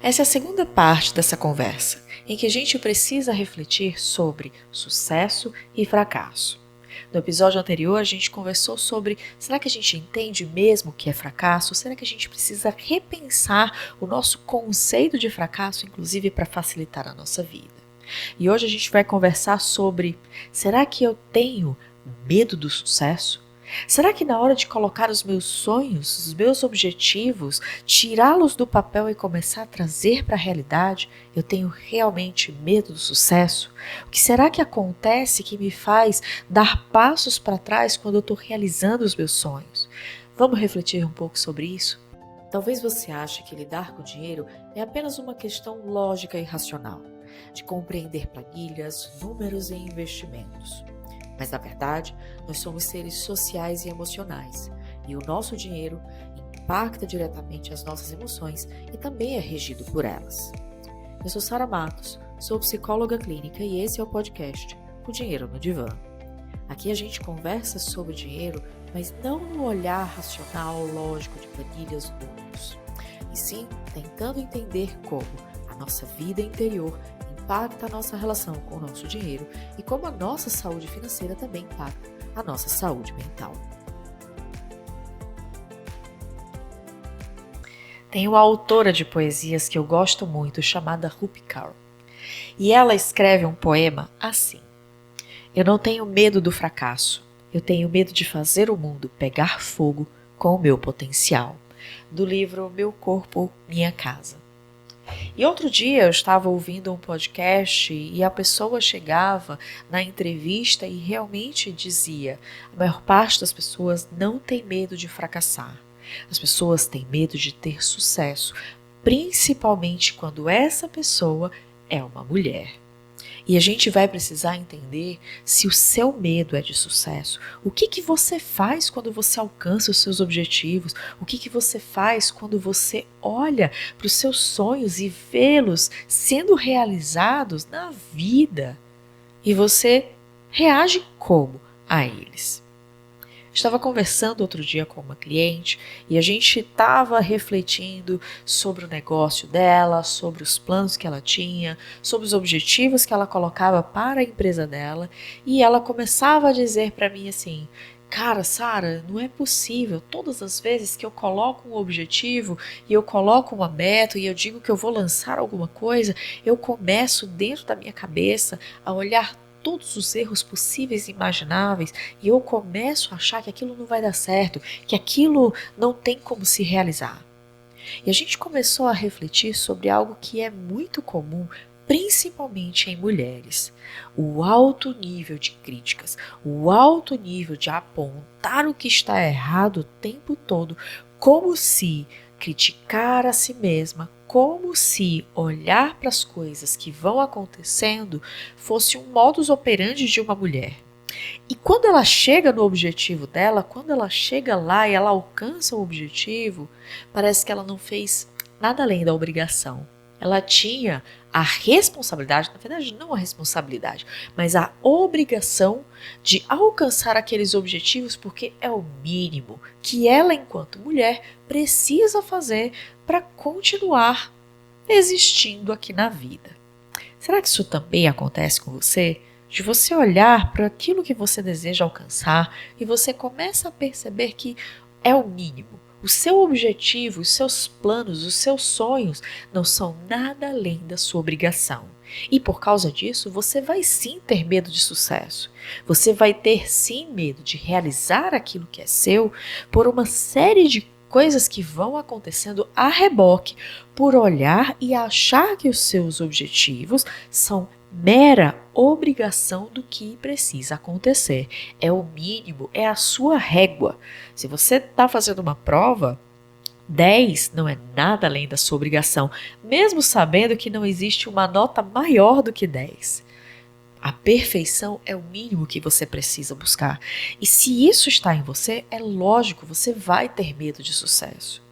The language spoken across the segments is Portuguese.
Essa é a segunda parte dessa conversa, em que a gente precisa refletir sobre sucesso e fracasso. No episódio anterior, a gente conversou sobre será que a gente entende mesmo o que é fracasso? Será que a gente precisa repensar o nosso conceito de fracasso, inclusive para facilitar a nossa vida? E hoje a gente vai conversar sobre será que eu tenho medo do sucesso? Será que na hora de colocar os meus sonhos, os meus objetivos, tirá-los do papel e começar a trazer para a realidade, eu tenho realmente medo do sucesso? O que será que acontece que me faz dar passos para trás quando eu estou realizando os meus sonhos? Vamos refletir um pouco sobre isso? Talvez você ache que lidar com dinheiro é apenas uma questão lógica e racional, de compreender planilhas, números e investimentos. Mas, na verdade, nós somos seres sociais e emocionais, e o nosso dinheiro impacta diretamente as nossas emoções e também é regido por elas. Eu sou Sara Matos, sou psicóloga clínica e esse é o podcast O Dinheiro no Divã. Aqui a gente conversa sobre dinheiro, mas não no olhar racional, lógico de planilhas e números, e sim tentando entender como a nossa vida interior impacta a nossa relação com o nosso dinheiro e como a nossa saúde financeira também impacta a nossa saúde mental. Tem uma autora de poesias que eu gosto muito, chamada Rupi Kaur. E ela escreve um poema assim: eu não tenho medo do fracasso, eu tenho medo de fazer o mundo pegar fogo com o meu potencial. Do livro Meu Corpo, Minha Casa. E outro dia eu estava ouvindo um podcast e a pessoa chegava na entrevista e realmente dizia: a maior parte das pessoas não tem medo de fracassar. As pessoas têm medo de ter sucesso, principalmente quando essa pessoa é uma mulher. E a gente vai precisar entender se o seu medo é de sucesso. O que você faz quando você alcança os seus objetivos? O que você faz quando você olha para os seus sonhos e vê-los sendo realizados na vida? E você reage como a eles? Estava conversando outro dia com uma cliente e a gente estava refletindo sobre o negócio dela, sobre os planos que ela tinha, sobre os objetivos que ela colocava para a empresa dela, e ela começava a dizer para mim assim: cara, Sara, não é possível, todas as vezes que eu coloco um objetivo e eu coloco uma meta e eu digo que eu vou lançar alguma coisa, eu começo dentro da minha cabeça a olhar todos os erros possíveis e imagináveis e eu começo a achar que aquilo não vai dar certo, que aquilo não tem como se realizar. E a gente começou a refletir sobre algo que é muito comum, principalmente em mulheres: o alto nível de críticas, o alto nível de apontar o que está errado o tempo todo, como se criticar a si mesma, como se olhar para as coisas que vão acontecendo fosse um modus operandi de uma mulher. E quando ela chega no objetivo dela, quando ela chega lá e ela alcança o objetivo, parece que ela não fez nada além da obrigação. Ela tinha a responsabilidade, na verdade não a responsabilidade, mas a obrigação de alcançar aqueles objetivos, porque é o mínimo que ela, enquanto mulher, precisa fazer para continuar existindo aqui na vida. Será que isso também acontece com você? De você olhar para aquilo que você deseja alcançar e você começa a perceber que é o mínimo. O seu objetivo, os seus planos, os seus sonhos não são nada além da sua obrigação. E por causa disso, você vai sim ter medo de sucesso. Você vai ter sim medo de realizar aquilo que é seu por uma série de coisas que vão acontecendo a reboque, por olhar e achar que os seus objetivos são mera obrigação do que precisa acontecer. É o mínimo, é a sua régua. Se você está fazendo uma prova, 10 não é nada além da sua obrigação, mesmo sabendo que não existe uma nota maior do que 10. A perfeição é o mínimo que você precisa buscar. E se isso está em você, é lógico, você vai ter medo de sucesso.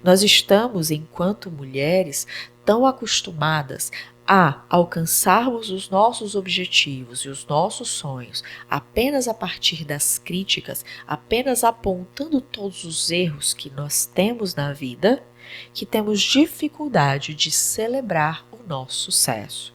Nós estamos, enquanto mulheres, tão acostumadas a alcançarmos os nossos objetivos e os nossos sonhos apenas a partir das críticas, apenas apontando todos os erros que nós temos na vida, que temos dificuldade de celebrar o nosso sucesso.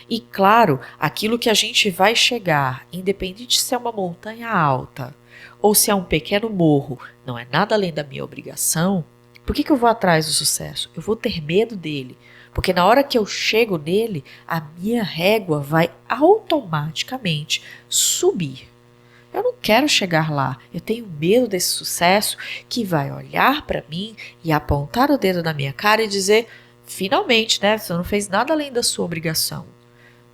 E claro, aquilo que a gente vai chegar, independente se é uma montanha alta ou se é um pequeno morro, não é nada além da minha obrigação. Por que eu vou atrás do sucesso? Eu vou ter medo dele, porque na hora que eu chego nele, a minha régua vai automaticamente subir. Eu não quero chegar lá, eu tenho medo desse sucesso que vai olhar para mim e apontar o dedo na minha cara e dizer, finalmente, né, você não fez nada além da sua obrigação.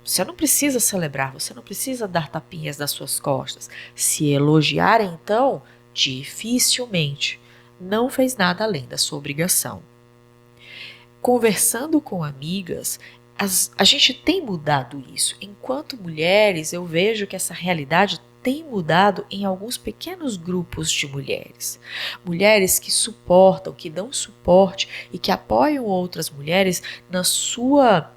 Você não precisa celebrar, você não precisa dar tapinhas nas suas costas. Se elogiar, então, dificilmente, não fez nada além da sua obrigação. Conversando com amigas, a gente tem mudado isso. Enquanto mulheres, eu vejo que essa realidade tem mudado em alguns pequenos grupos de mulheres. Mulheres que suportam, que dão suporte e que apoiam outras mulheres na sua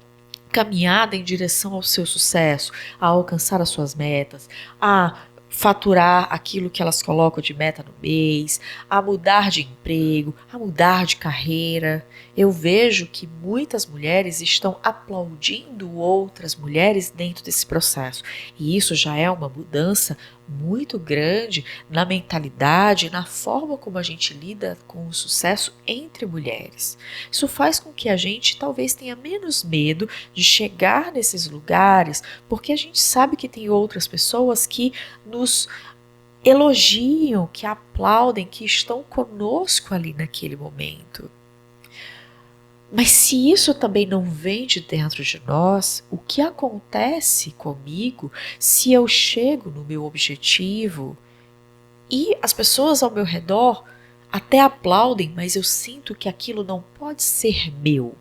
caminhada em direção ao seu sucesso, a alcançar as suas metas, a faturar aquilo que elas colocam de meta no mês, a mudar de emprego, a mudar de carreira. Eu vejo que muitas mulheres estão aplaudindo outras mulheres dentro desse processo. E isso já é uma mudança muito grande na mentalidade, na forma como a gente lida com o sucesso entre mulheres. Isso faz com que a gente talvez tenha menos medo de chegar nesses lugares, porque a gente sabe que tem outras pessoas que nos elogiam, que aplaudem, que estão conosco ali naquele momento. Mas se isso também não vem de dentro de nós, o que acontece comigo se eu chego no meu objetivo e as pessoas ao meu redor até aplaudem, mas eu sinto que aquilo não pode ser meu,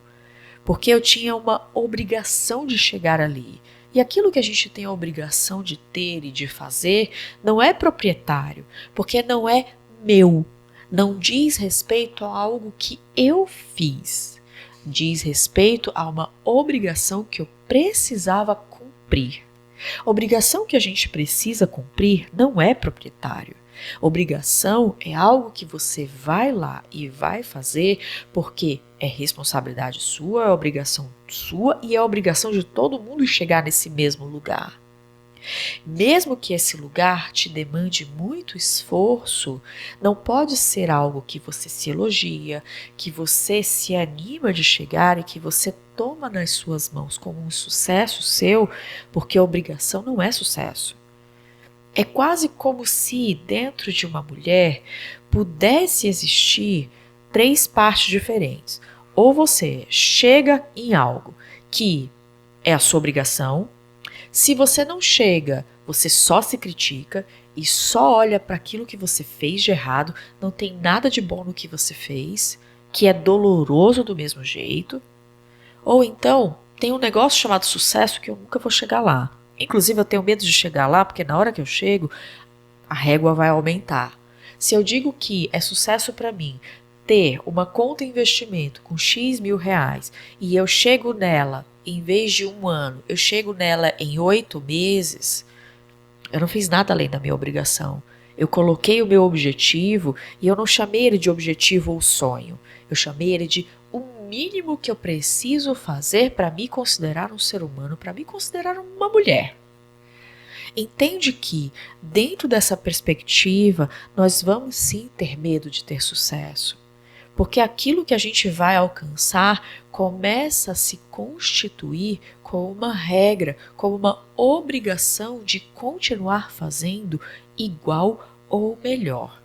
porque eu tinha uma obrigação de chegar ali. E aquilo que a gente tem a obrigação de ter e de fazer não é proprietário, porque não é meu, não diz respeito a algo que eu fiz. Diz respeito a uma obrigação que eu precisava cumprir. Obrigação que a gente precisa cumprir não é proprietário. Obrigação é algo que você vai lá e vai fazer porque é responsabilidade sua, é obrigação sua e é obrigação de todo mundo chegar nesse mesmo lugar. Mesmo que esse lugar te demande muito esforço, não pode ser algo que você se elogia, que você se anima de chegar e que você toma nas suas mãos como um sucesso seu, porque a obrigação não é sucesso. É quase como se dentro de uma mulher pudesse existir 3 partes diferentes. Ou você chega em algo que é a sua obrigação. Se você não chega, você só se critica e só olha para aquilo que você fez de errado, não tem nada de bom no que você fez, que é doloroso do mesmo jeito. Ou então, tem um negócio chamado sucesso que eu nunca vou chegar lá. Inclusive, eu tenho medo de chegar lá, porque na hora que eu chego, a régua vai aumentar. Se eu digo que é sucesso para mim ter uma conta em investimento com X mil reais e eu chego nela em vez de 1 ano, eu chego nela em 8 meses, eu não fiz nada além da minha obrigação. Eu coloquei o meu objetivo e eu não chamei ele de objetivo ou sonho. Eu chamei ele de o mínimo que eu preciso fazer para me considerar um ser humano, para me considerar uma mulher. Entende que, dentro dessa perspectiva, nós vamos sim ter medo de ter sucesso. Porque aquilo que a gente vai alcançar começa a se constituir como uma regra, como uma obrigação de continuar fazendo igual ou melhor.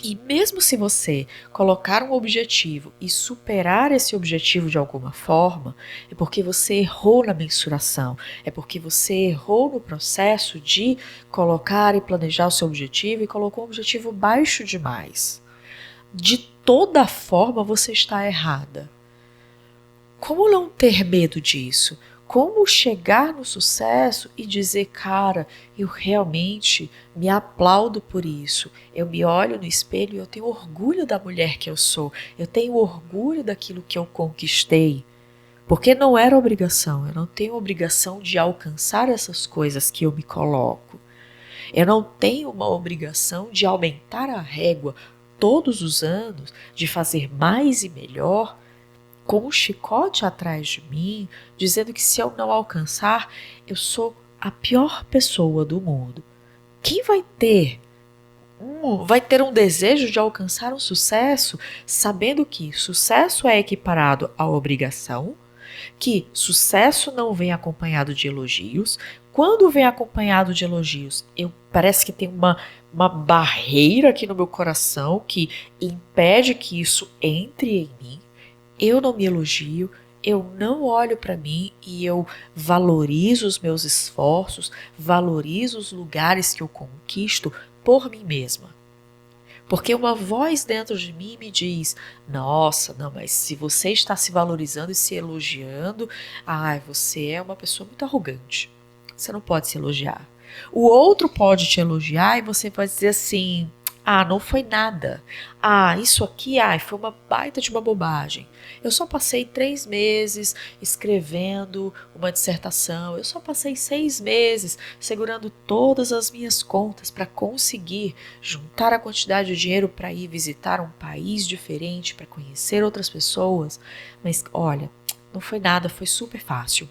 E mesmo se você colocar um objetivo e superar esse objetivo de alguma forma, é porque você errou na mensuração, é porque você errou no processo de colocar e planejar o seu objetivo e colocou um objetivo baixo demais. De toda forma você está errada. Como não ter medo disso? Como chegar no sucesso e dizer, cara, eu realmente me aplaudo por isso. Eu me olho no espelho e eu tenho orgulho da mulher que eu sou. Eu tenho orgulho daquilo que eu conquistei. Porque não era obrigação. Eu não tenho obrigação de alcançar essas coisas que eu me coloco. Eu não tenho uma obrigação de aumentar a régua todos os anos de fazer mais e melhor, com um chicote atrás de mim, dizendo que se eu não alcançar, eu sou a pior pessoa do mundo. Quem vai ter um desejo de alcançar um sucesso, sabendo que sucesso é equiparado à obrigação, que sucesso não vem acompanhado de elogios. Quando vem acompanhado de elogios, parece que tem uma barreira aqui no meu coração que impede que isso entre em mim. Eu não me elogio, eu não olho para mim e eu valorizo os meus esforços, valorizo os lugares que eu conquisto por mim mesma. Porque uma voz dentro de mim me diz, nossa, não, mas se você está se valorizando e se elogiando, você é uma pessoa muito arrogante. Você não pode se elogiar. O outro pode te elogiar e você pode dizer assim, não foi nada. Isso aqui, foi uma baita de uma bobagem. Eu só passei 3 meses escrevendo uma dissertação. Eu só passei 6 meses segurando todas as minhas contas para conseguir juntar a quantidade de dinheiro para ir visitar um país diferente, para conhecer outras pessoas. Mas olha, não foi nada, foi super fácil.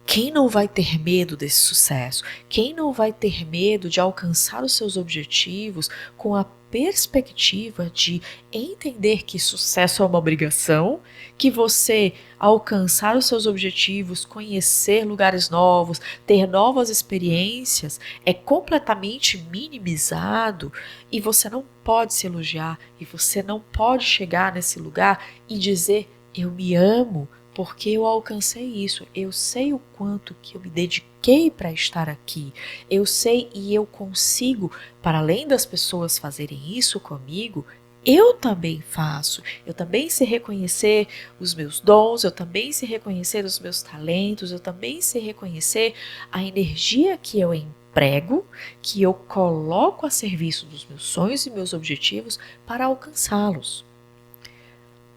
Quem não vai ter medo desse sucesso? Quem não vai ter medo de alcançar os seus objetivos com a perspectiva de entender que sucesso é uma obrigação, que você alcançar os seus objetivos, conhecer lugares novos, ter novas experiências é completamente minimizado e você não pode se elogiar e você não pode chegar nesse lugar e dizer eu me amo, porque eu alcancei isso, eu sei o quanto que eu me dediquei para estar aqui, eu sei e eu consigo, para além das pessoas fazerem isso comigo, eu também faço, eu também sei reconhecer os meus dons, eu também sei reconhecer os meus talentos, eu também sei reconhecer a energia que eu emprego, que eu coloco a serviço dos meus sonhos e meus objetivos para alcançá-los.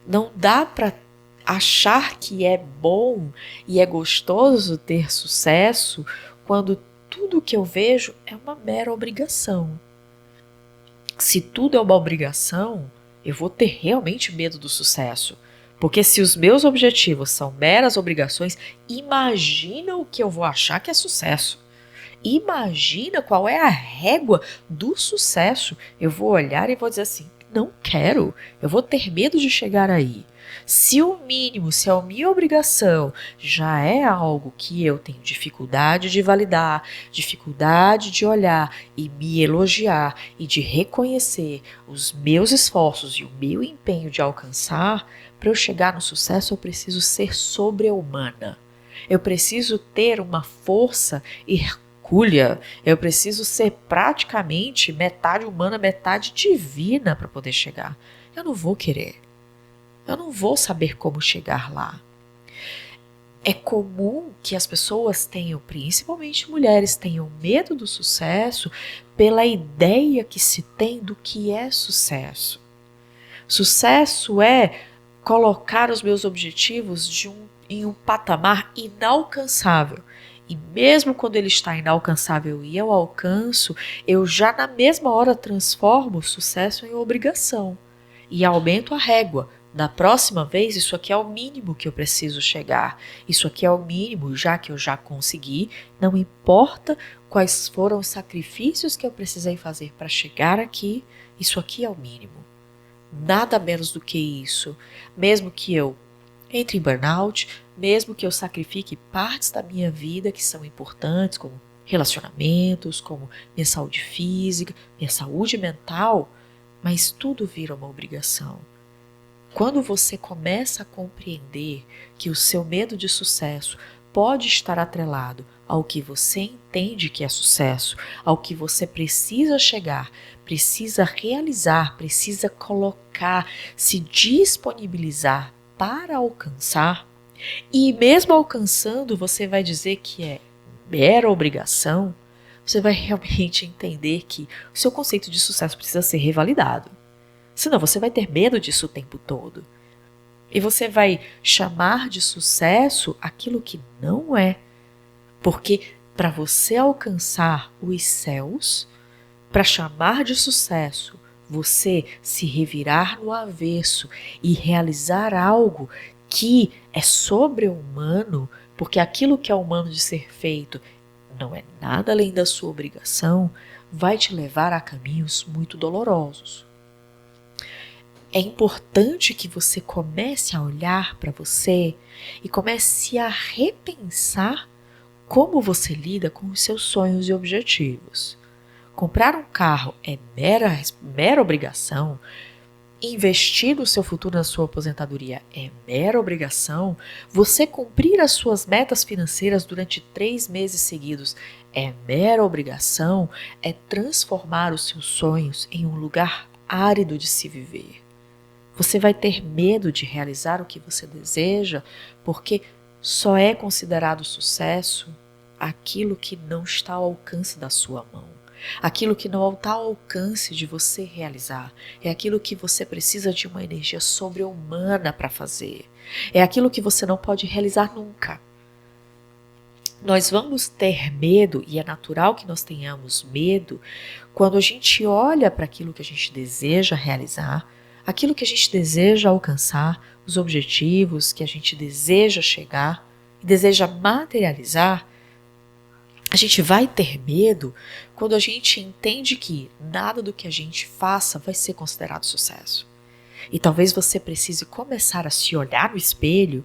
Não dá para achar que é bom e é gostoso ter sucesso quando tudo que eu vejo é uma mera obrigação. Se tudo é uma obrigação, eu vou ter realmente medo do sucesso. Porque se os meus objetivos são meras obrigações, imagina o que eu vou achar que é sucesso. Imagina qual é a régua do sucesso. Eu vou olhar e vou dizer assim, não quero, eu vou ter medo de chegar aí. Se o mínimo, se a minha obrigação já é algo que eu tenho dificuldade de validar, dificuldade de olhar e me elogiar e de reconhecer os meus esforços e o meu empenho de alcançar, para eu chegar no sucesso eu preciso ser sobre-humana. Eu preciso ter uma força hercúlea, eu preciso ser praticamente metade humana, metade divina para poder chegar. Eu não vou querer. Eu não vou saber como chegar lá. É comum que as pessoas tenham, principalmente mulheres, tenham medo do sucesso pela ideia que se tem do que é sucesso. Sucesso é colocar os meus objetivos em um patamar inalcançável. E mesmo quando ele está inalcançável e eu alcanço, eu já na mesma hora transformo o sucesso em obrigação e aumento a régua. Da próxima vez, isso aqui é o mínimo que eu preciso chegar. Isso aqui é o mínimo, já que eu já consegui. Não importa quais foram os sacrifícios que eu precisei fazer para chegar aqui, isso aqui é o mínimo. Nada menos do que isso. Mesmo que eu entre em burnout, mesmo que eu sacrifique partes da minha vida que são importantes, como relacionamentos, como minha saúde física, minha saúde mental, mas tudo vira uma obrigação. Quando você começa a compreender que o seu medo de sucesso pode estar atrelado ao que você entende que é sucesso, ao que você precisa chegar, precisa realizar, precisa colocar, se disponibilizar para alcançar, e mesmo alcançando você vai dizer que é mera obrigação, você vai realmente entender que o seu conceito de sucesso precisa ser revalidado. Senão você vai ter medo disso o tempo todo. E você vai chamar de sucesso aquilo que não é. Porque para você alcançar os céus, para chamar de sucesso, você se revirar no avesso e realizar algo que é sobre-humano, porque aquilo que é humano de ser feito não é nada além da sua obrigação, vai te levar a caminhos muito dolorosos. É importante que você comece a olhar para você e comece a repensar como você lida com os seus sonhos e objetivos. Comprar um carro é mera obrigação. Investir no seu futuro, na sua aposentadoria, é mera obrigação. Você cumprir as suas metas financeiras durante 3 meses seguidos é mera obrigação. É transformar os seus sonhos em um lugar árido de se viver. Você vai ter medo de realizar o que você deseja, porque só é considerado sucesso aquilo que não está ao alcance da sua mão. Aquilo que não está ao alcance de você realizar. É aquilo que você precisa de uma energia sobre-humana para fazer. É aquilo que você não pode realizar nunca. Nós vamos ter medo, e é natural que nós tenhamos medo, quando a gente olha para aquilo que a gente deseja realizar, aquilo que a gente deseja alcançar, os objetivos que a gente deseja chegar e deseja materializar. A gente vai ter medo quando a gente entende que nada do que a gente faça vai ser considerado sucesso. E talvez você precise começar a se olhar no espelho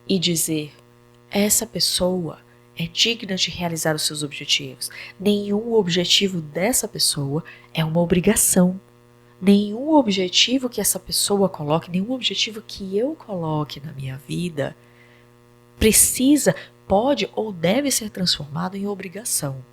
e dizer: essa pessoa é digna de realizar os seus objetivos. Nenhum objetivo dessa pessoa é uma obrigação. Nenhum objetivo que essa pessoa coloque, nenhum objetivo que eu coloque na minha vida precisa, pode ou deve ser transformado em obrigação.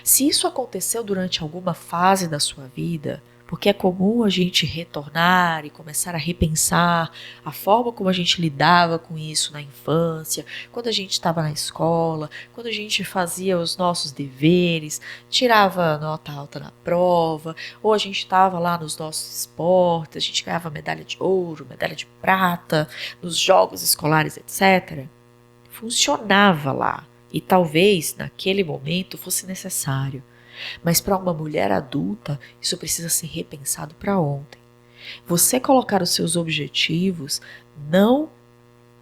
Se isso aconteceu durante alguma fase da sua vida, porque é comum a gente retornar e começar a repensar a forma como a gente lidava com isso na infância, quando a gente estava na escola, quando a gente fazia os nossos deveres, tirava nota alta na prova, ou a gente estava lá nos nossos esportes, a gente ganhava medalha de ouro, medalha de prata, nos jogos escolares, etc. Funcionava lá e talvez naquele momento fosse necessário. Mas para uma mulher adulta, isso precisa ser repensado para ontem. Você colocar os seus objetivos não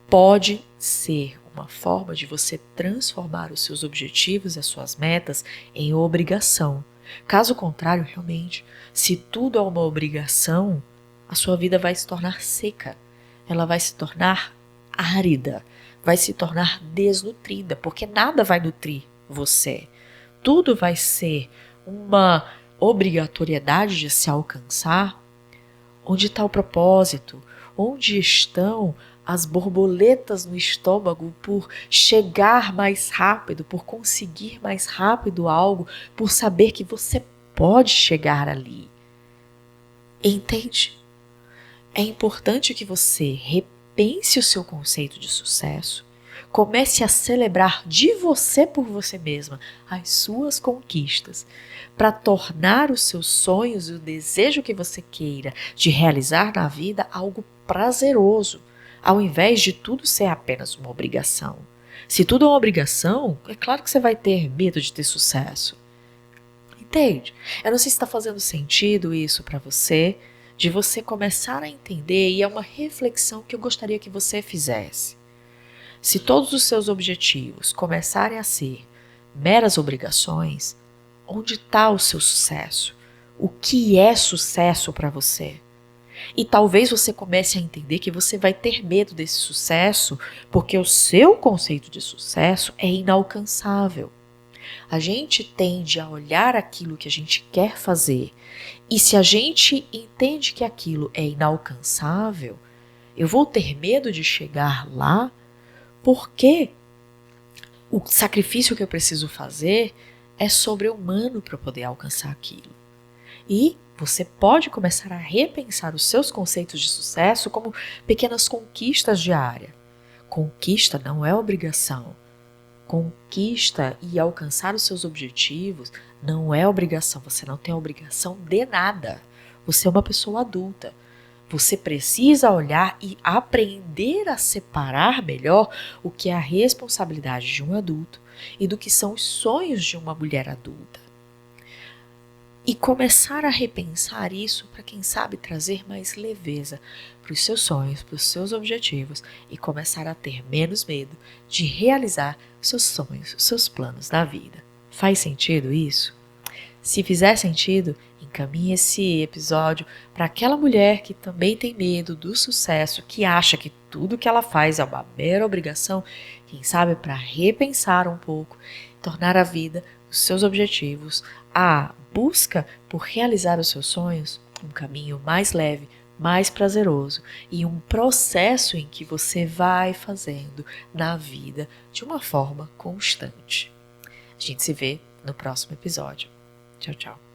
pode ser uma forma de você transformar os seus objetivos e as suas metas em obrigação. Caso contrário, realmente, se tudo é uma obrigação, a sua vida vai se tornar seca. Ela vai se tornar árida, vai se tornar desnutrida, porque nada vai nutrir você. Tudo vai ser uma obrigatoriedade de se alcançar. Onde está o propósito? Onde estão as borboletas no estômago por chegar mais rápido, por conseguir mais rápido algo, por saber que você pode chegar ali? Entende? É importante que você repense o seu conceito de sucesso. Comece a celebrar de você por você mesma as suas conquistas, para tornar os seus sonhos e o desejo que você queira de realizar na vida algo prazeroso, ao invés de tudo ser apenas uma obrigação. Se tudo é uma obrigação, é claro que você vai ter medo de ter sucesso. Entende? Eu não sei se está fazendo sentido isso para você, de você começar a entender, e é uma reflexão que eu gostaria que você fizesse. Se todos os seus objetivos começarem a ser meras obrigações, onde está o seu sucesso? O que é sucesso para você? E talvez você comece a entender que você vai ter medo desse sucesso porque o seu conceito de sucesso é inalcançável. A gente tende a olhar aquilo que a gente quer fazer, e se a gente entende que aquilo é inalcançável, eu vou ter medo de chegar lá porque o sacrifício que eu preciso fazer é sobre-humano para poder alcançar aquilo. E você pode começar a repensar os seus conceitos de sucesso como pequenas conquistas diárias. Conquista não é obrigação. Conquista e alcançar os seus objetivos não é obrigação. Você não tem obrigação de nada. Você é uma pessoa adulta. Você precisa olhar e aprender a separar melhor o que é a responsabilidade de um adulto e do que são os sonhos de uma mulher adulta. e começar a repensar isso para, quem sabe, trazer mais leveza para os seus sonhos, para os seus objetivos e começar a ter menos medo de realizar seus sonhos, seus planos na vida. Faz sentido isso? Se fizer sentido, encaminhe esse episódio para aquela mulher que também tem medo do sucesso, que acha que tudo que ela faz é uma mera obrigação, quem sabe para repensar um pouco, tornar a vida, os seus objetivos, a busca por realizar os seus sonhos, um caminho mais leve, mais prazeroso e um processo em que você vai fazendo na vida de uma forma constante. A gente se vê no próximo episódio. Tchau, tchau.